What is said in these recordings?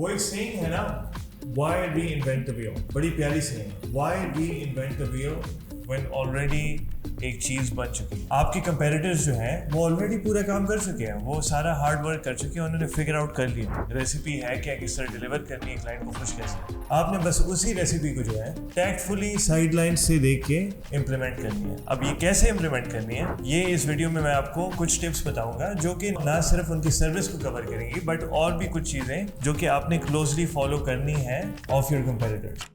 वो एक सेइंग है ना, why reinvent the wheel, बड़ी प्यारी saying, why reinvent the wheel when already एक चीज़ बन चुकी है। आपके कंपेटिटर्स जो हैं वो ऑलरेडी पूरा काम कर चुके हैं, वो सारा हार्ड वर्क कर चुके हैं, उन्होंने फिगर आउट कर लिया रेसिपी है क्या, किस तरह डिलीवर करनी है क्लाइंट को खुश कैसे। आपने बस उसी रेसिपी को जो है टैक्टफुली साइड लाइन से देख के इम्प्लीमेंट करनी है। अब ये कैसे इम्प्लीमेंट करनी है, ये इस वीडियो में मैं आपको कुछ टिप्स बताऊंगा जो कि ना सिर्फ उनकी सर्विस को कवर करेंगी बट और भी कुछ चीज़ें जो कि आपने क्लोजली फॉलो करनी है ऑफ योर कंपेटिटर्स।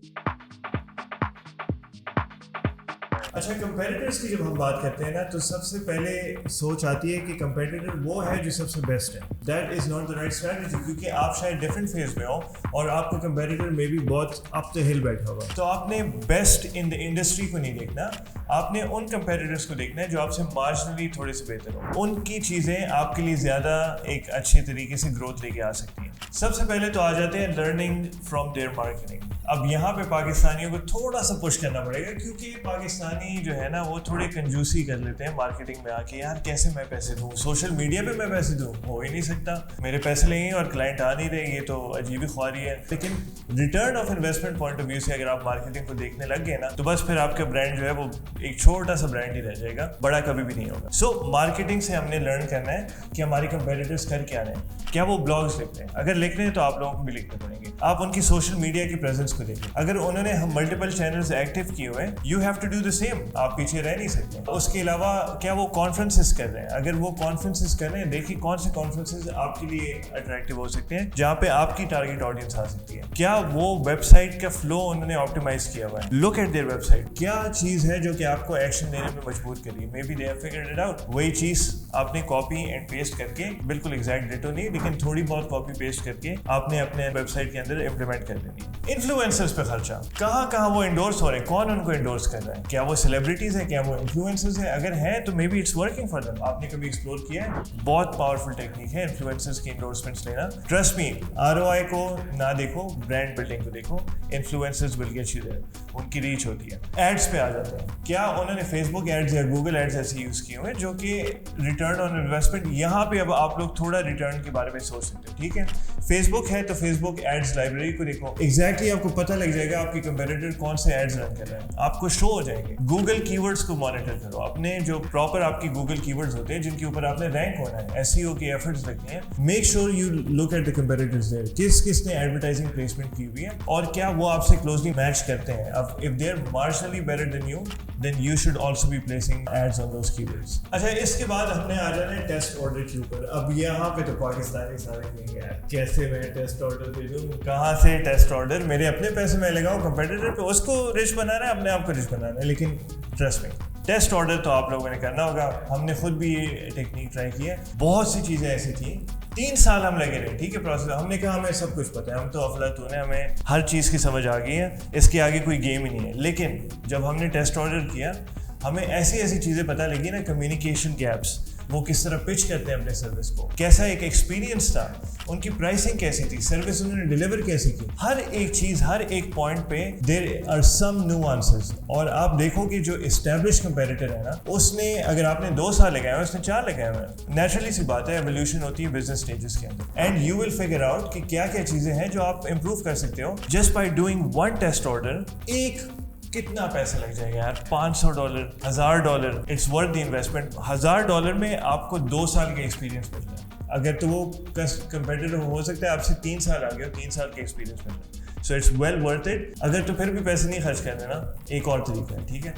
अच्छा, कंपेटिटर्स की जब हम बात करते हैं ना तो सबसे पहले सोच आती है कि कंपेटिटर वो है जो सबसे बेस्ट है। That is not the right strategy, क्योंकि आप शायद डिफरेंट फेज में हो और आपका कंपेटिटर में भी बहुत अप द हिल बैठा हुआ। तो आपने बेस्ट इन द इंडस्ट्री को नहीं देखना, आपने उन कंपेटिटर्स को देखना है जो आपसे मार्जिनली थोड़े से बेहतर हो। उनकी चीज़ें आपके लिए ज़्यादा एक अच्छे तरीके से ग्रोथ लेके आ सकती हैं। सबसे पहले तो आ जाते हैं लर्निंग फ्रॉम देयर मार्केटिंग। अब यहाँ पे पाकिस्तानियों को थोड़ा सा पुश करना पड़ेगा, क्योंकि पाकिस्तानी जो है ना वो थोड़े कंजूसी कर लेते हैं मार्केटिंग में आके। यार कैसे मैं पैसे दूँ, सोशल मीडिया पे मैं पैसे दूँ, हो ही नहीं सकता, मेरे पैसे लेंगे और क्लाइंट आ नहीं रहे, ये तो अजीब ही ख्वारी है। लेकिन return of investment point of view से अगर आप मार्केटिंग को देखने लग गए ना तो बस फिर आपका ब्रांड जो है वो एक छोटा सा ब्रांड ही रह जाएगा, बड़ा कभी भी नहीं होगा। सो मार्केटिंग से हमने लर्न करना है कि हमारे कंपेटिटर्स कर क्या रहे हैं। क्या वो ब्लॉग्स लिख रहे हैं? अगर लिख रहे हैं तो आप लोगों को भी लिखने पड़ेंगे। आप उनकी सोशल मीडिया की प्रेजेंस को देखें। अगर उन्होंने मल्टीपल चैनल्स एक्टिव किए हुए हैं, you have to do the same, आप पीछे रह नहीं सकते। उसके अलावा क्या वो कॉन्फ्रेंसेस कर रहे हैं? अगर वो कॉन्फ्रेंसेस कर रहे हैं, देखिए कौन से कॉन्फ्रेंसेस आपके लिए अट्रैक्टिव हो सकते हैं, जहाँ पे आपकी टारगेट ऑडियंस आ सकती है। क्या वो वेबसाइट का फ्लो उन्होंने ऑप्टिमाइज किया हुआ है? Look at their website. क्या चीज़ है जो कि आपको एक्शन लेने में मजबूर करिए? May be they have figured it out. वही चीज़ आपने कॉपी एंड पेस्ट करके, बिल्कुल एग्जैक्ट डिटो नहीं लेकिन थोड़ी बहुत कॉपी पेस्ट करके आपने अपने वेबसाइट के अंदर इम्प्लीमेंट कर देनी है। इन्फ्लुएंसर्स पे खर्चा, कहाँ कहाँ वो इंडोर्स हो रहे हैं, कौन उनको इंडोर्स कर रहा है? क्या वो सेलिब्रिटीज है, क्या वो इन्फ्लुएंसर्स है? अगर है तो maybe it's working for them. आपने कभी एक्सप्लोर किया है? बहुत पावरफुल टेक्निक है इन्फ्लुएंसर्स की इंडोर्समेंट्स लेना। ट्रस्ट मी, ROI को ना देखो, ब्रांड बिल्डिंग को देखो। Influencers will get you there, उनकी रीच होती है। एड्स पे आ जाते हैं। क्या उन्होंने फेसबुक एड्स या गूगल एड्स ऐसे यूज किए हुए जो कि रिटर्न ऑन इन्वेस्टमेंट, यहाँ पे अब आप लोग थोड़ा रिटर्न के बारे में सोच सकते हो। ठीक है, फेसबुक है तो फेसबुक एड्स लाइब्रेरी को देखो, एग्जैक्टली आपको पता लग जाएगा आपकी कंपेटिटर कौन से एड्स रन कर रहे हैं, आपको शो हो जाएंगे। गूगल कीवर्ड्स को मॉनिटर करो, अपने जो प्रॉपर आपकी गूगल कीवर्ड्स होते हैं जिनके ऊपर आपने रैंक होना है, SEO के एफर्ट्स लगते हैं। Make sure you look at the competitors there, किसने एडवर्टाइजिंग प्लेसमेंट की हुई है और क्या वो आपसे क्लोजली मैच करते हैं। अब if they are marginally better than you, then you should also be placing ads on those keywords. अच्छा, इसके बाद हमने आ जाना है टेस्ट ऑर्डर के ऊपर। अब यहाँ पे तो पाकिस्तानी सारे कहेंगे यार कैसे मैं टेस्ट ऑर्डर दे दूँ, कहाँ से टेस्ट ऑर्डर, मेरे अपने पैसे मैं लगाऊँ कंपेटिटर पे, उसको रिच बनाना है, अपने आप को रिच बनाना है। लेकिन ट्रस्ट में टेस्ट ऑर्डर तो आप लोगों ने करना होगा। हमने खुद भी ये टेक्निक ट्राई की है, बहुत सी चीज़ें ऐसी थी। 3 साल हम लगे रहे, ठीक है, प्रोसेस। हमने कहा हमें सब कुछ पता है, हम तो अफलातून है, हमें हर चीज़ की समझ आ गई है, इसके आगे कोई गेम ही नहीं है। लेकिन जब हमने टेस्ट ऑर्डर किया, हमें ऐसी ऐसी चीज़ें पता लगी ना, कम्युनिकेशन गैप्स, वो किस तरह पिच करते हैं अपने सर्विस को, कैसा एक एक्सपीरियंस था, उनकी प्राइसिंग कैसी थी, सर्विस उन्होंने डिलीवर कैसी की, हर एक चीज़, हर एक पॉइंट पे देयर आर सम नुआंसेस। और आप देखो कि जो एस्टैब्लिश कंपेटिटर है ना, उसने, अगर आपने 2 साल लगाए हुए, उसने 4 लगाए हुए हैं। नेचुरली सी बात है, एवोल्यूशन होती है बिजनेस स्टेजेस के अंदर, and you will figure out कि क्या क्या चीज़ें हैं जो आप इंप्रूव कर सकते हो just by doing 1 test order. एक कितना पैसा लग जाएगा यार, $500, $1000, इट्स वर्थ द इन्वेस्टमेंट। $1000 में आपको 2 साल का एक्सपीरियंस मिल जाए। अगर तो वो कंपेटिटर हो सकता है आपसे 3 साल आ गया, 3 साल का एक्सपीरियंस मिल जाए। So it's well worth it. अगर तो फिर भी पैसे नहीं खर्च करने ना, एक और तरीका है, ठीक है,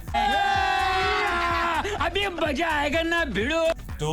अभी मजा आएगा ना भिड़ो। तो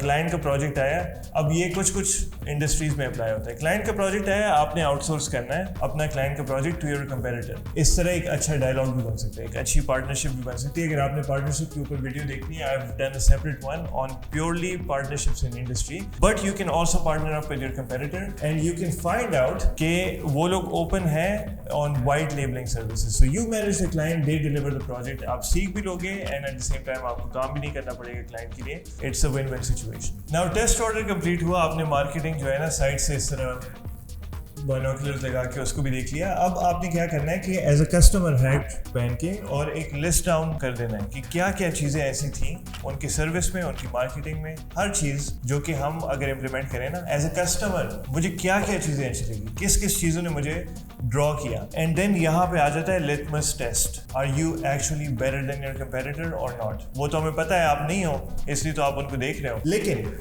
क्लाइंट का प्रोजेक्ट आया, अब ये कुछ इंडस्ट्रीज में अप्लाई होता है। क्लाइंट का प्रोजेक्ट आया, आपने आउटसोर्स करना है अपना क्लाइंट का प्रोजेक्ट टू योर कंपेटिटर। इस तरह एक अच्छा डायलॉग भी बन सकता है, एक अच्छी पार्टनरशिप भी बन सकती है। अगर आपने पार्टनरशिप के ऊपर वीडियो देखनी है, I have done a separate one on purely partnerships in industry, but you can also partner up with your competitor and you can find out कि वो लोग ओपन है on white labelling services. So you manage the client, they deliver the project, आप सीख भी लोगे and at the same time आपको काम भी नहीं करना पड़ेगा क्लाइंट के लिए। It's a win win situation. Now test order complete हुआ, आपने मार्केटिंग जो है ना साइड से इस तरह बाइनोकुलर्स लगा के उसको भी देख लिया. अब आपने क्या करना है कि एज अ कस्टमर हैट पहन के और एक लिस्ट डाउन कर देना है कि क्या क्या चीज़ें ऐसी थी उनकी सर्विस में, उनकी मार्केटिंग में, हर चीज़ जो कि हम अगर इम्प्लीमेंट करें ना एज अ कस्टमर, मुझे क्या क्या चीज़ें अच्छी लगी, किस किस चीज़ों ने मुझे ड्रॉ किया. एंड देन यहाँ पे आ जाता है litmus test. Are you actually better than your competitor or not? वो तो हमें पता है आप नहीं हो, इसलिए तो आप उनको देख रहे हो, लेकिन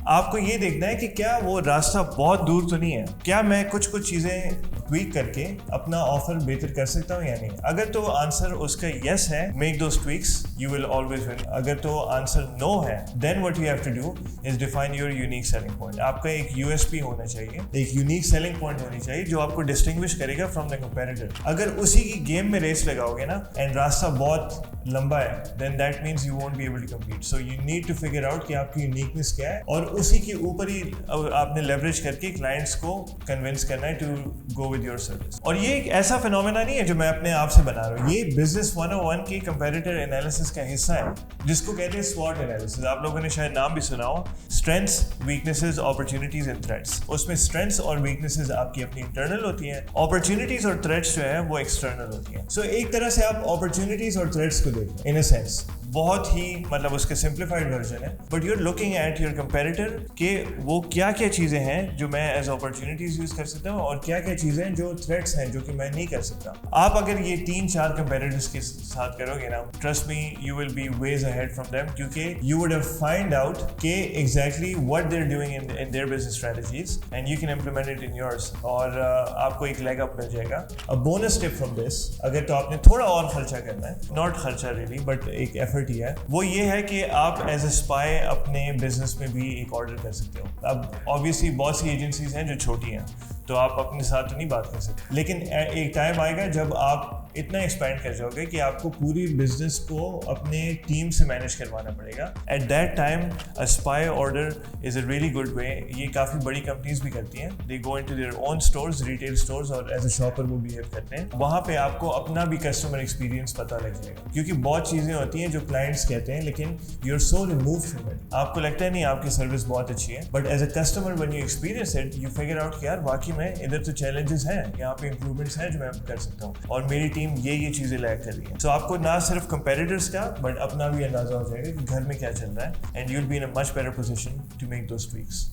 आपको ये देखना है कि क्या वो रास्ता बहुत दूर तो नहीं है. क्या मैं कुछ कुछ चीज़ें ट्वीक करके अपना ऑफर बेहतर कर सकता हूँ या नहीं? अगर तो आंसर उसका यस है, make those tweaks, you will always win. अगर तो आंसर नो है, then what you have to do is define your unique selling point. आपका एक यूएसपी होना चाहिए, एक यूनिक सेलिंग पॉइंट होनी चाहिए जो आपको डिस्टिंग्विश करेगा फ्रॉम द कंपेटिटर. अगर उसी की गेम में रेस लगाओगे ना एंड रास्ता बहुत लंबा है, then that means you won't be able to compete. So you need to figure out कि आपकी यूनिकनेस क्या है और उसी के ऊपर ही आपने लेवरेज करके क्लाइंट्स को कन्विंस करना है to go with your service. और ये एक ऐसा फिनोमेना नहीं है जो मैं अपने आप से बना रहा हूँ, ये बिजनेस 101 की कंपैरेटर एनालिसिस का हिस्सा है जिसको कहते हैं स्वॉट एनालिसिस. आप लोगों ने शायद नाम भी सुना हो, strengths, weaknesses, opportunities and threats. उसमें स्ट्रेंथ्स और वीकनेसेस आपकी अपनी इंटरनल होती हैं, अपॉर्चुनिटीज और थ्रेट्स जो है वो एक्सटर्नल होती हैं. सो एक तरह से आप अपॉर्चुनिटीज और थ्रेट्स को देखें इन अ सेंस, बहुत ही मतलब उसके सिंप्लीफाइड वर्जन है, but you are looking at your competitor कि वो क्या क्या चीज़ें हैं जो मैं एज अपॉर्चुनिटीज यूज़ कर सकता हूँ और क्या क्या चीज़ें जो थ्रेट्स हैं जो कि मैं नहीं कर सकता. आप अगर ये 3-4 कंपेटिटर्स के साथ करोगे ना, trust me you will be ways ahead from them, क्योंकि you would have find out कि exactly what they are doing in their business strategies and you can implement it in yours, और आपको एक leg up मिल जाएगा. A bonus tip from this, अगर तो आपने थोड़ा और खर्चा करना है, नॉट खर्चा रियली बट एक एफर्ट ही है, वो ये है कि आप एज अ स्पाई अपने बिजनेस में भी एक ऑर्डर कर सकते हो. अब ऑब्वियसली बहुत सी एजेंसीज हैं जो छोटी हैं तो आप अपने साथ तो नहीं बात कर सकते, लेकिन एक टाइम आएगा जब आप इतना एक्सपैंड कर जाओगे कि आपको पूरी बिजनेस को अपने टीम से मैनेज करवाना पड़ेगा. At that time a spy order is a really good way. ये काफ़ी बड़ी कंपनीज भी करती हैं, they go into their own stores, retail stores, और एज अ शॉपर वो बिहेव करते हैं. वहाँ पे आपको अपना भी कस्टमर एक्सपीरियंस पता लग जाएगा, क्योंकि बहुत चीज़ें होती हैं जो क्लाइंट्स कहते हैं लेकिन you are so remove from it. आपको लगता है नहीं आपकी सर्विस बहुत अच्छी है, but as a customer when you experience it you figure out कि यार वाकई में इधर तो चैलेंजेस हैं, यहाँ पे इंप्रूवमेंट्स हैं जो मैं कर सकता हूँ और मेरी टीम ये चीज़ें लैक कर रही है. सो आपको ना सिर्फ कंपेटिटर्स का बट अपना भी अंदाजा हो जाएगा कि घर में क्या चल रहा है, and you will be in a much better position to make those tweaks.